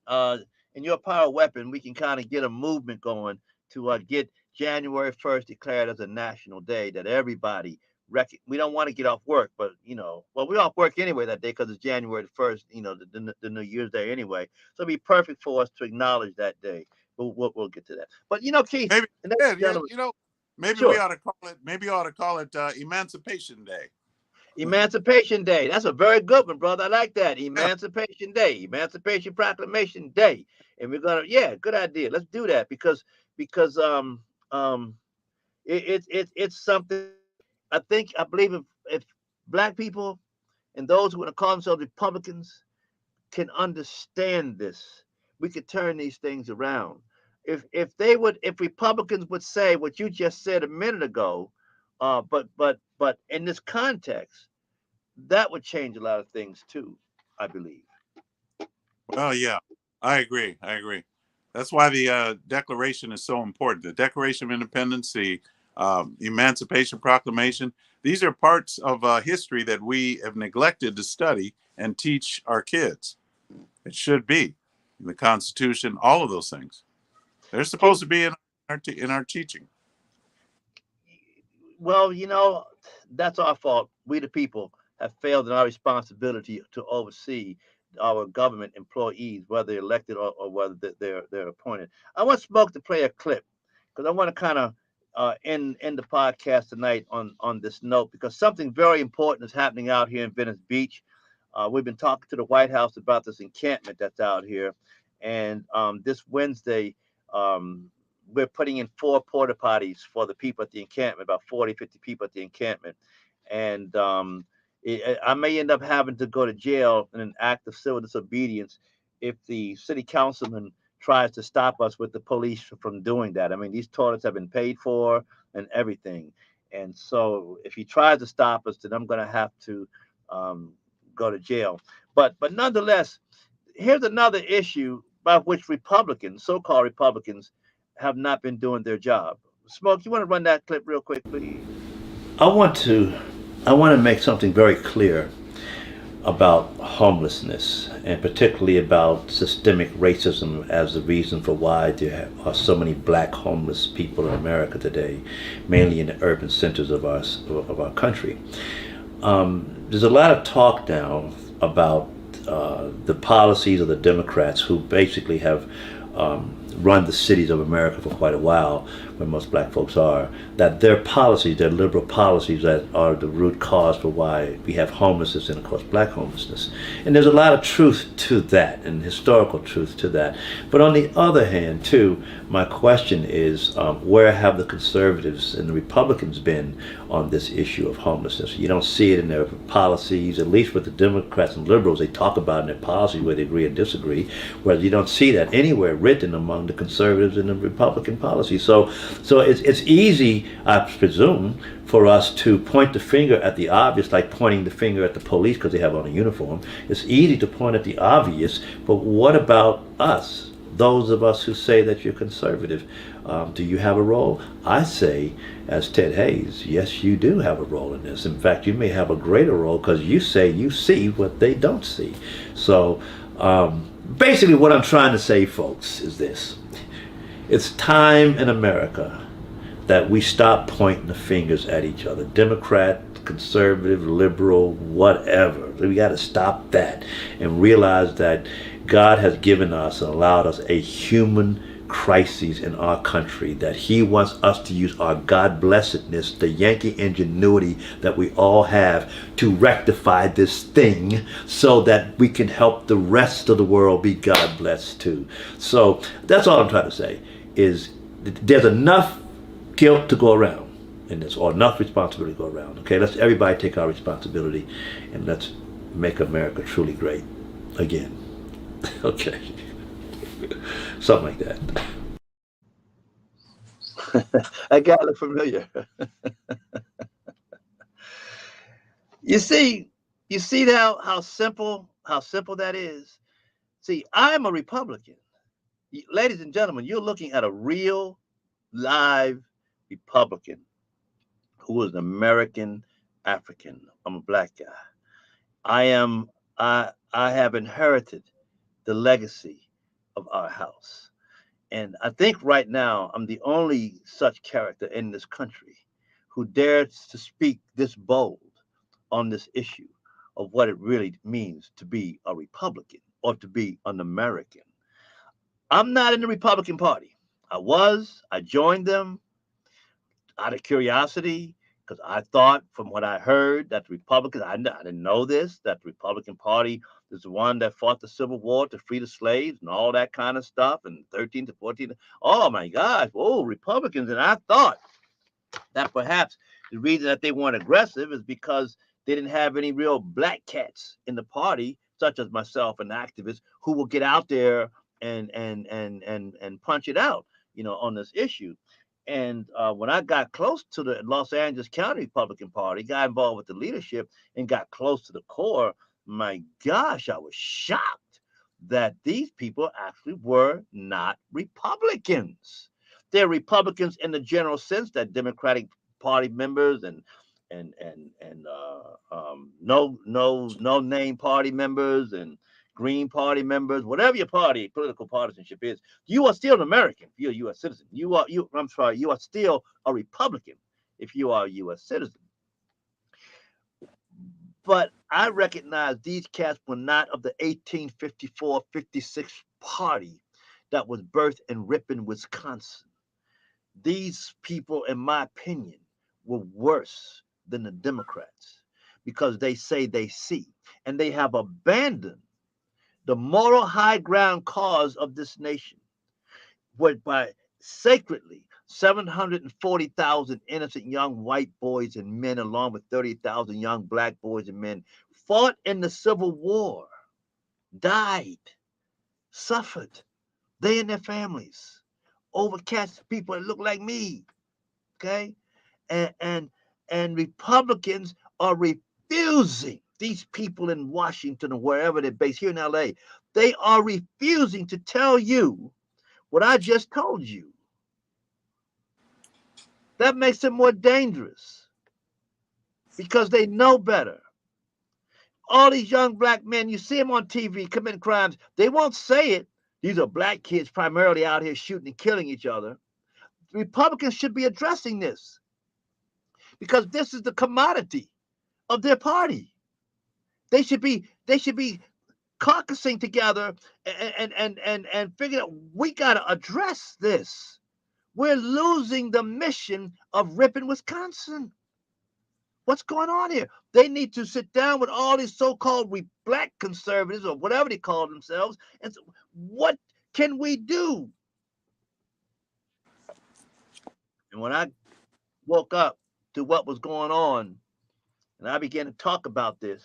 uh, in your power weapon, we can kind of get a movement going to get January 1st declared as a national day that everybody we don't want to get off work, but well, we off work anyway that day because it's January the 1st, the New Year's Day anyway. So it'd be perfect for us to acknowledge that day. But we'll get to that. But Keith, Maybe and yeah, gentlemen, maybe we sure. ought to call it Emancipation Day. Emancipation Day. That's a very good one, brother. I like that. Emancipation Day, Emancipation Proclamation Day. And we're gonna, good idea. Let's do that because it's something I believe if black people and those who want to call themselves Republicans can understand this, we could turn these things around. If Republicans would say what you just said a minute ago, but in this context, that would change a lot of things too, I believe. Well, yeah, I agree. I agree. That's why the Declaration is so important. The Declaration of Independence, the Emancipation Proclamation, these are parts of history that we have neglected to study and teach our kids. It should be in the Constitution, all of those things. They're supposed to be in our teaching. Well, that's our fault. We, the people, have failed in our responsibility to oversee our government employees, whether elected or whether they're appointed. I want Smoke to play a clip because I want to kind of end the podcast tonight on this note, because something very important is happening out here in Venice Beach. We've been talking to the White House about this encampment that's out here, and this Wednesday, we're putting in 4 porta potties for the people at the encampment, about 40, 50 people at the encampment, and I may end up having to go to jail in an act of civil disobedience if the city councilman tries to stop us with the police from doing that. I mean, these toilets have been paid for and everything. And so if he tries to stop us, then I'm going to have to um, go to jail. But nonetheless, here's another issue by which Republicans, so-called Republicans, have not been doing their job. Smoke, you want to run that clip real quick, please? I want to I want to make something very clear about homelessness, and particularly about systemic racism as the reason for why there are so many black homeless people in America today, mainly in the urban centers of our country. There's a lot of talk now about the policies of the Democrats, who basically have run the cities of America for quite a while, where most black folks are, that their policies, their liberal policies, that are the root cause for why we have homelessness and, of course, black homelessness. And there's a lot of truth to that, and historical truth to that. But on the other hand, too, my question is, where have the conservatives and the Republicans been on this issue of homelessness? You don't see it in their policies, at least with the Democrats and liberals. They talk about in their policies where they agree and disagree, whereas you don't see that anywhere written among the conservatives and the Republican policy. So it's easy, I presume, for us to point the finger at the obvious, like pointing the finger at the police because they have on a uniform. It's easy to point at the obvious, but what about us? Those of us who say that you're conservative, do you have a role? I say, as Ted Hayes, yes, you do have a role in this. In fact, you may have a greater role because you say you see what they don't see. So basically what I'm trying to say, folks, is this. It's time in America that we stop pointing the fingers at each other. Democrat, conservative, liberal, whatever. We got to stop that and realize that God has given us and allowed us a human crisis in our country, that he wants us to use our God blessedness, the Yankee ingenuity that we all have, to rectify this thing so that we can help the rest of the world be God blessed too. So that's all I'm trying to say, is there's enough guilt to go around in this, or enough responsibility to go around. Okay, let's everybody take our responsibility and let's make America truly great again. Okay. Something like that. I got it familiar. You see how simple that is. See, I'm a Republican. Ladies and gentlemen, you're looking at a real, live Republican who is an American African. I'm a black guy. I have inherited the legacy of our house. And I think right now I'm the only such character in this country who dares to speak this bold on this issue of what it really means to be a Republican or to be an American. I'm not in the Republican Party. I joined them out of curiosity, because I thought, from what I heard, that the Republicans, I didn't know this, that the Republican Party is the one that fought the Civil War to free the slaves and all that kind of stuff, and 13 to 14. Oh my gosh, whoa, Republicans. And I thought that perhaps the reason that they weren't aggressive is because they didn't have any real black cats in the party, such as myself, an activist, who will get out there and punch it out, on this issue. And when I got close to the Los Angeles County Republican Party, got involved with the leadership and got close to the core, my gosh, I was shocked that these people actually were not Republicans. They're Republicans in the general sense that Democratic Party members and no name party members and Green Party members, whatever your party political partisanship is, you are still an American if you're a U.S. citizen. You are still a Republican if you are a U.S. citizen. But I recognize these cats were not of the 1854-56 party that was birthed in Ripon, Wisconsin. These people, in my opinion, were worse than the Democrats, because they say they see, and they have abandoned the moral high ground cause of this nation, whereby sacredly 740,000 innocent young white boys and men, along with 30,000 young black boys and men, fought in the Civil War, died, suffered, they and their families, over cats, people that look like me, okay? And Republicans are refusing, these people in Washington or wherever they're based, here in LA, they are refusing to tell you what I just told you. That makes them more dangerous because they know better. All these young black men, you see them on TV committing crimes, they won't say it. These are black kids primarily out here shooting and killing each other. Republicans should be addressing this because this is the commodity of their party. They should be caucusing together and figuring out we got to address this. We're losing the mission of ripping Wisconsin. What's going on here? They need to sit down with all these so-called black conservatives or whatever they call themselves and say, what can we do? And when I woke up to what was going on, and I began to talk about this,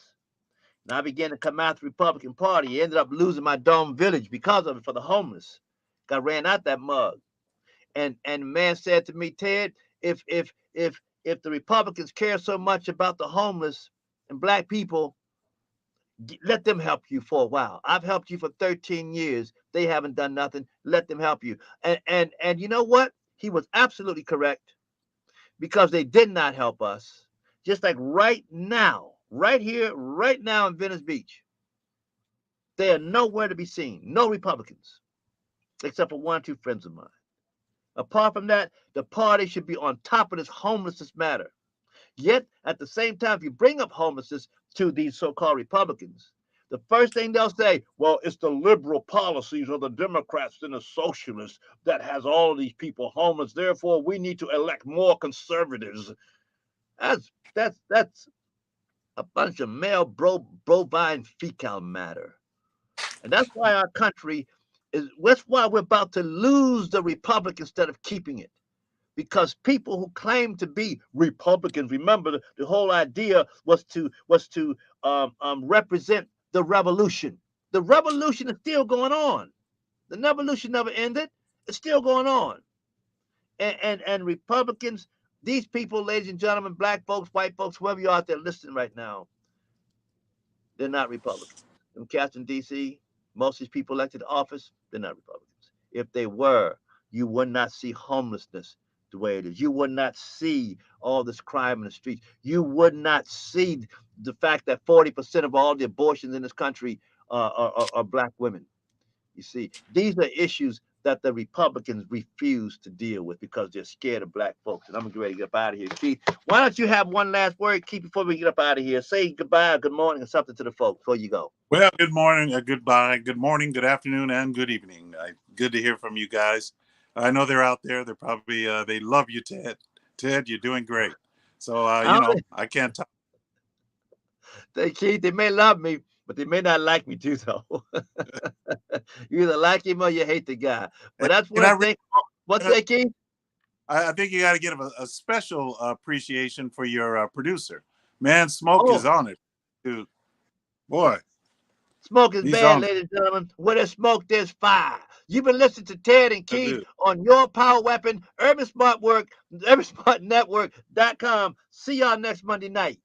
and I began to come out the Republican Party, I ended up losing my Dome Village because of it for the homeless. Got ran out that mug. And man said to me, Ted, if the Republicans care so much about the homeless and black people, let them help you for a while. I've helped you for 13 years. They haven't done nothing. Let them help you. And you know what? He was absolutely correct, because they did not help us. Just like right now, right here, right now in Venice Beach, they are nowhere to be seen. No Republicans, except for one or two friends of mine. Apart from that, the party should be on top of this homelessness matter. Yet, at the same time, if you bring up homelessness to these so-called Republicans, the first thing they'll say, well, it's the liberal policies of the Democrats and the socialists that has all of these people homeless. Therefore, we need to elect more conservatives. That's a bunch of male bovine fecal matter. And that's why our country that's why we're about to lose the Republic instead of keeping it. Because people who claim to be Republicans, remember the whole idea was to represent the revolution. The revolution is still going on. The revolution never ended. It's still going on. And Republicans, these people, ladies and gentlemen, black folks, white folks, whoever you are out there listening right now, they're not Republicans. Them cats in D.C., most of these people elected to office, they're not Republicans. If they were, you would not see homelessness the way it is. You would not see all this crime in the streets. You would not see the fact that 40% of all the abortions in this country are black women. You see, these are issues that the Republicans refuse to deal with because they're scared of black folks. And I'm ready to get up out of here. Keith, why don't you have one last word, Keith, before we get up out of here? Say goodbye, good morning, and something to the folks before you go. Well, good morning, goodbye, good morning, good afternoon, and good evening. Good to hear from you guys. I know they're out there. They're probably they love you, Ted. Ted, you're doing great. So I can't talk. Keith, they may love me, but they may not like me too, though. You either like him or you hate the guy. But that's one thing. What's that, Keith? I think you got to give a special appreciation for your producer. Man, Smoke is on it, dude. Boy. Smoke is bad, ladies and gentlemen. Where there's smoke, there's fire. You've been listening to Ted and Keith on your power weapon, Urban Smart Network.com. See y'all next Monday night.